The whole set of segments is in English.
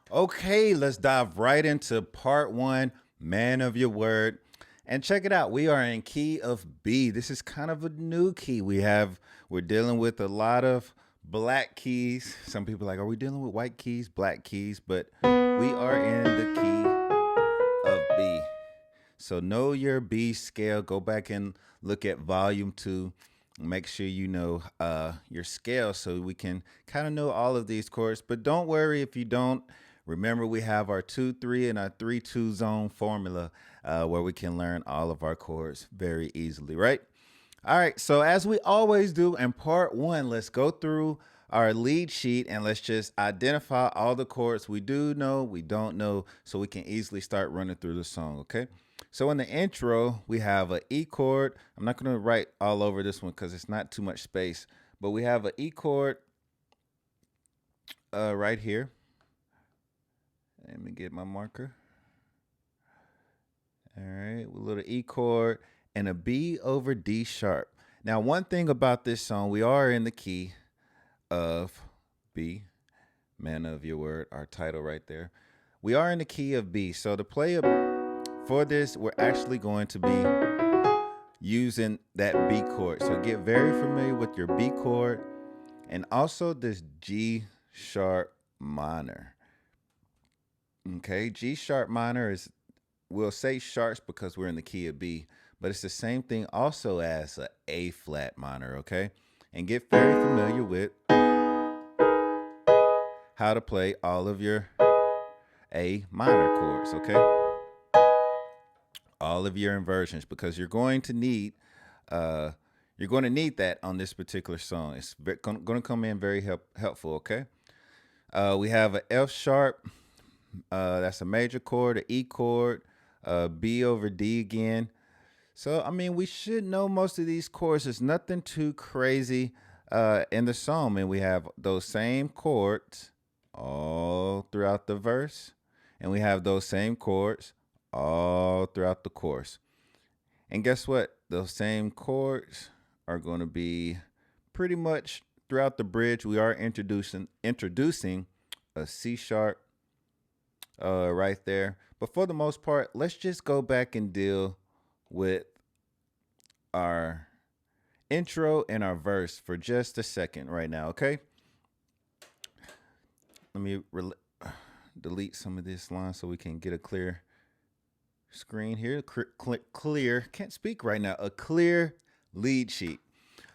Okay, let's dive right into part one, man of your word. And check it out. We are in key of B. This is kind of a new key. We're dealing with a lot of black keys. Some people are like, are we dealing with white keys, black keys? But we are in the key of B. So know your B scale. Go back and look at volume two. Make sure you know your scale so we can kind of know all of these chords. But don't worry if you don't. Remember, we have our 2-3 and our 3-2 zone formula where we can learn all of our chords very easily, right? All right, so as we always do in part one, let's go through our lead sheet and let's just identify all the chords we do know, we don't know, so we can easily start running through the song, okay? So in the intro, we have an E chord. I'm not going to write all over this one because it's not too much space, but we have an E chord right here. Let me get my marker. All right, a little E chord and a B over D sharp. Now, one thing about this song, we are in the key of B, man of your word, our title right there. We are in the key of B. So to play for this, we're actually going to be using that B chord. So get very familiar with your B chord and also this G sharp minor. Okay, G sharp minor is, we'll say sharps because we're in the key of B, but it's the same thing also as a A flat minor, okay? And get very familiar with how to play all of your A minor chords, okay? All of your inversions, because you're going to need that on this particular song. It's going to come in very helpful, okay? We have an F sharp. That's a major chord, an E chord, B over D again. So, I mean, we should know most of these chords. There's nothing too crazy in the song. And we have those same chords all throughout the verse. And we have those same chords all throughout the chorus. And guess what? Those same chords are going to be pretty much throughout the bridge. We are introducing a C sharp right there. But for the most part, let's just go back and deal with our intro and our verse for just a second right now, okay? Let me delete some of this line so we can get a clear screen here. Clear, can't speak right now, a clear lead sheet.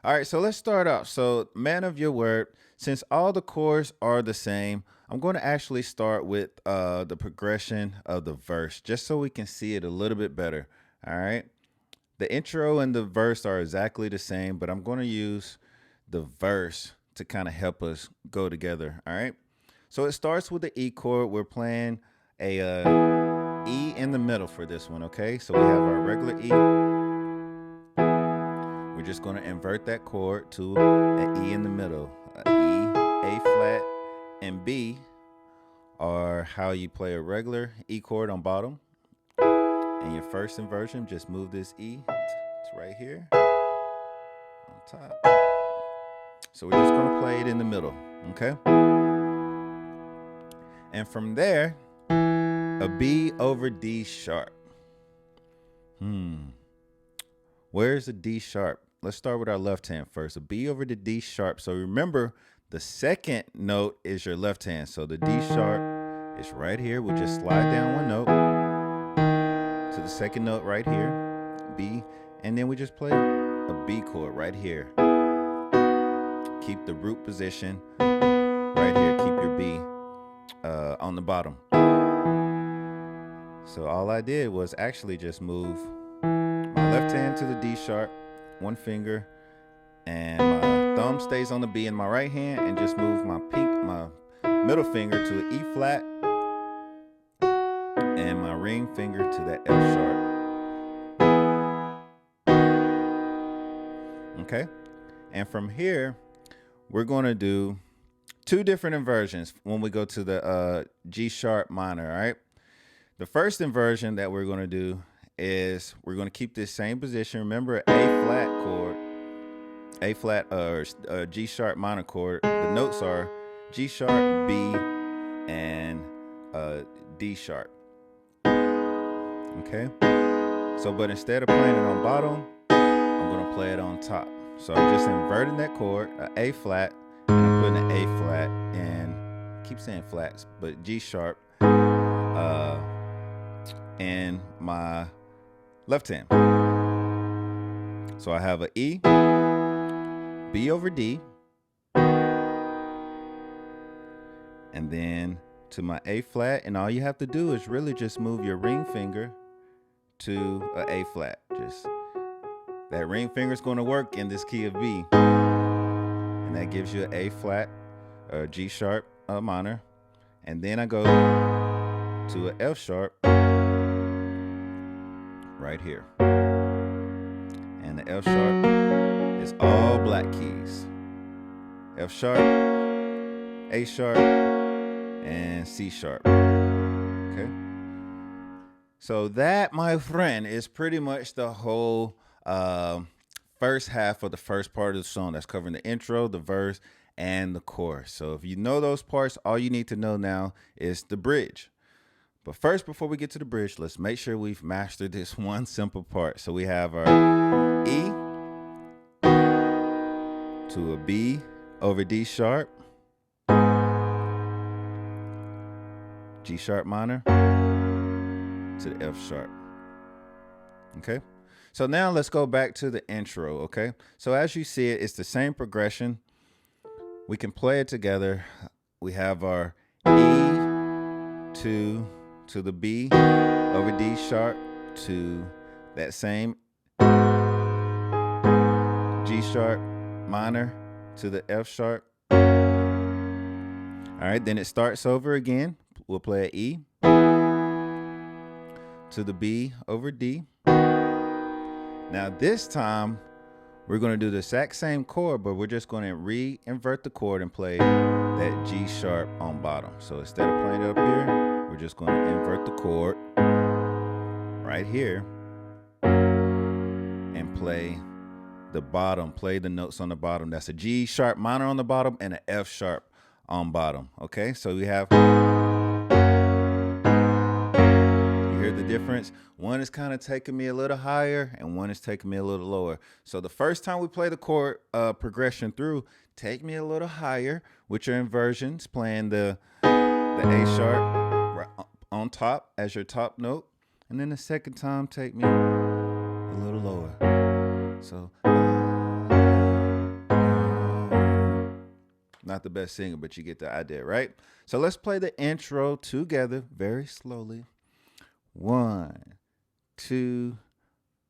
All right, so let's start off. So, man of your word, since all the chords are the same, I'm going to actually start with the progression of the verse, just so we can see it a little bit better. All right. The intro and the verse are exactly the same, but I'm going to use the verse to kind of help us go together. All right. So it starts with the E chord. We're playing a E in the middle for this one. Okay. So we have our regular E. We're just going to invert that chord to an E in the middle. A E, A flat, and B are how you play a regular E chord on bottom. And your first inversion, just move this E. It's right here on top. So we're just going to play it in the middle, okay? And from there, a B over D sharp. Where's the D sharp? Let's start with our left hand first. A B over the D sharp. So remember, the second note is your left hand. So the D sharp is right here. We'll just slide down one note to the second note right here, B. And then we just play a B chord right here. Keep the root position right here. Keep your B on the bottom. So all I did was actually just move my left hand to the D sharp, one finger, and my thumb stays on the B in my right hand, and just move my middle finger to an E flat, and my ring finger to that F sharp. Okay? And from here, we're going to do two different inversions when we go to the G sharp minor, all right? The first inversion that we're going to do is we're going to keep this same position. Remember, A flat chord, A flat or G sharp minor chord. The notes are G sharp, B, and D sharp. Okay. So, but instead of playing it on bottom, I'm gonna play it on top. So I'm just inverting that chord, A flat, and I'm putting an A flat, and keep saying flats, but G sharp, and my left hand. So I have a E, B over D, and then to my A flat, and all you have to do is really just move your ring finger to a A flat. Just that ring finger is going to work in this key of B, and that gives you an A flat, or G sharp minor, and then I go to an F sharp right here, and the F sharp is all black keys. F sharp, A sharp, and C sharp. Okay. So that, my friend, is pretty much the whole first half of the first part of the song. That's covering the intro, the verse, and the chorus. So if you know those parts, all you need to know now is the bridge. But first, before we get to the bridge, let's make sure we've mastered this one simple part. So we have our E to a B over D sharp, G sharp minor to the F sharp. Okay. So now let's go back to the intro. Okay. So as you see it, it's the same progression. We can play it together. We have our E to the B over D sharp to that same G sharp minor to the F sharp. All right, then it starts over again. We'll play an E to the B over D. Now this time we're going to do the exact same chord, but we're just going to re-invert the chord and play that G sharp on bottom. So instead of playing it up here, we're just going to invert the chord right here and play the bottom, play the notes on the bottom. That's a G sharp minor on the bottom and an F sharp on bottom. Okay, so we have, you hear the difference? One is kind of taking me a little higher and one is taking me a little lower. So the first time we play the chord progression through, take me a little higher with your inversions, playing the A sharp right on top as your top note. And then the second time, take me a little lower. So, not the best singer, but you get the idea, right? So let's play the intro together very slowly. 1, 2,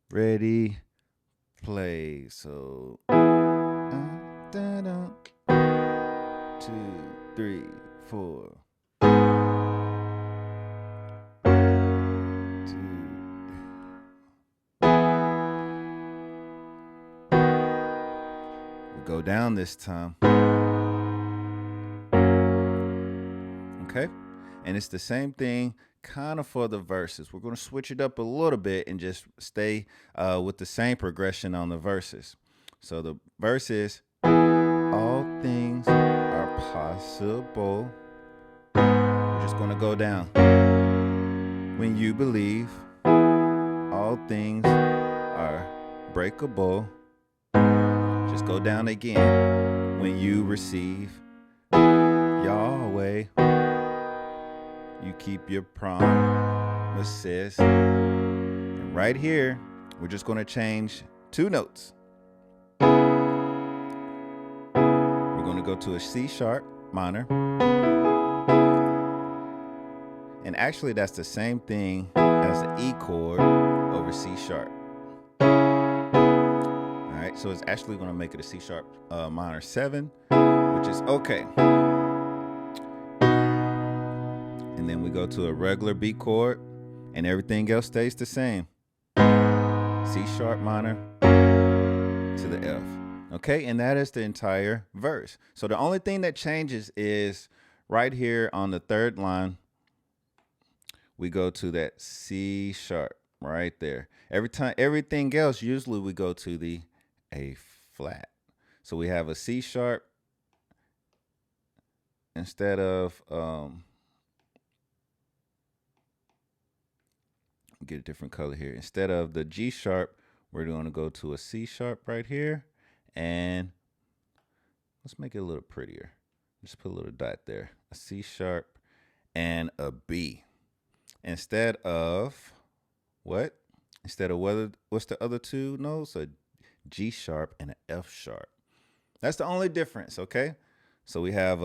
ready, play. So, 2, 3, 4. Go down this time. Okay, and it's the same thing kind of for the verses. We're going to switch it up a little bit and just stay with the same progression on the verses. So the verse is, all things are possible. We're just going to go down. When you believe, all things are breakable. Just go down again. When you receive, Yahweh, you keep your promises. And right here, we're just going to change 2 notes. We're going to go to a C sharp minor. And actually, that's the same thing as the E chord over C sharp. So it's actually going to make it a C sharp minor 7, which is okay. And then we go to a regular B chord, and everything else stays the same. C sharp minor to the F. Okay, and that is the entire verse. So the only thing that changes is right here on the 3rd line, we go to that C sharp right there. Every time, everything else, usually we go to the A flat. So we have a C sharp instead of get a different color here. Instead of the G sharp, we're going to go to a C sharp right here. And let's make it a little prettier. Just put a little dot there. A C sharp and a B. Instead of what? Instead of what's the other two notes? A G sharp and an F sharp. That's the only difference, okay? So we have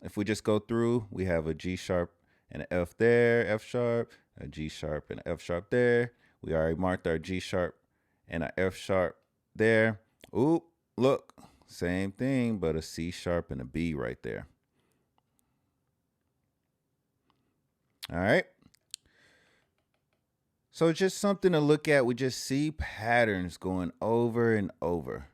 if we just go through, we have a G sharp and an F there, F sharp, a G sharp and an F sharp there. We already marked our G sharp and an F sharp there. Ooh, look, same thing, but a C sharp and a B right there. All right. So it's just something to look at. We just see patterns going over and over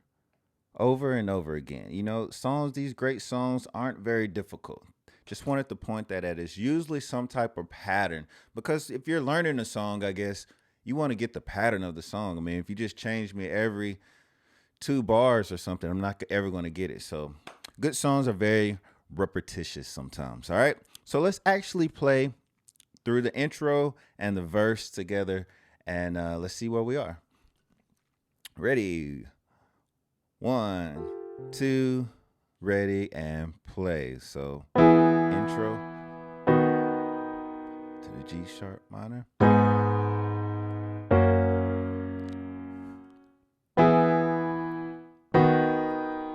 and over again. You know, these great songs aren't very difficult. Just wanted to point that at it's usually some type of pattern, because if you're learning a song, I guess you want to get the pattern of the song. I mean, if you just change me every 2 bars or something, I'm not ever going to get it. So good songs are very repetitious sometimes. All right. So let's actually play through the intro and the verse together, and let's see where we are. Ready? 1, 2, ready, and play. So intro to the G sharp minor.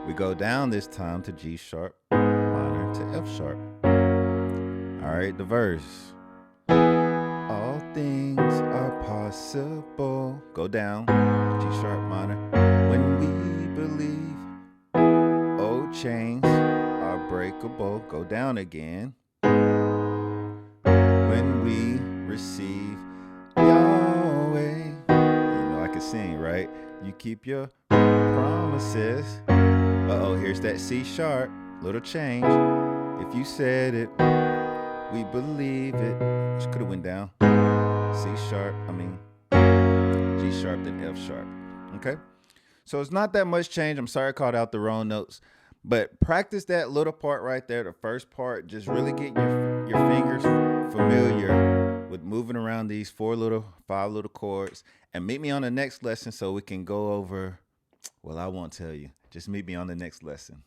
We go down this time to G sharp minor to F sharp. All right, the verse. All things are possible. Go down, G sharp minor. When we believe, old chains are breakable. Go down again. When we receive Yahweh. You know I can sing, right? You keep your promises. Uh-oh, here's that C sharp. Little change. If you said it, we believe it. Just could have went down. G sharp, then F sharp. Okay? So it's not that much change. I'm sorry I called out the wrong notes. But practice that little part right there, the first part. Just really get your fingers familiar with moving around these 5 little chords. And meet me on the next lesson so we can go over, well, I won't tell you. Just meet me on the next lesson.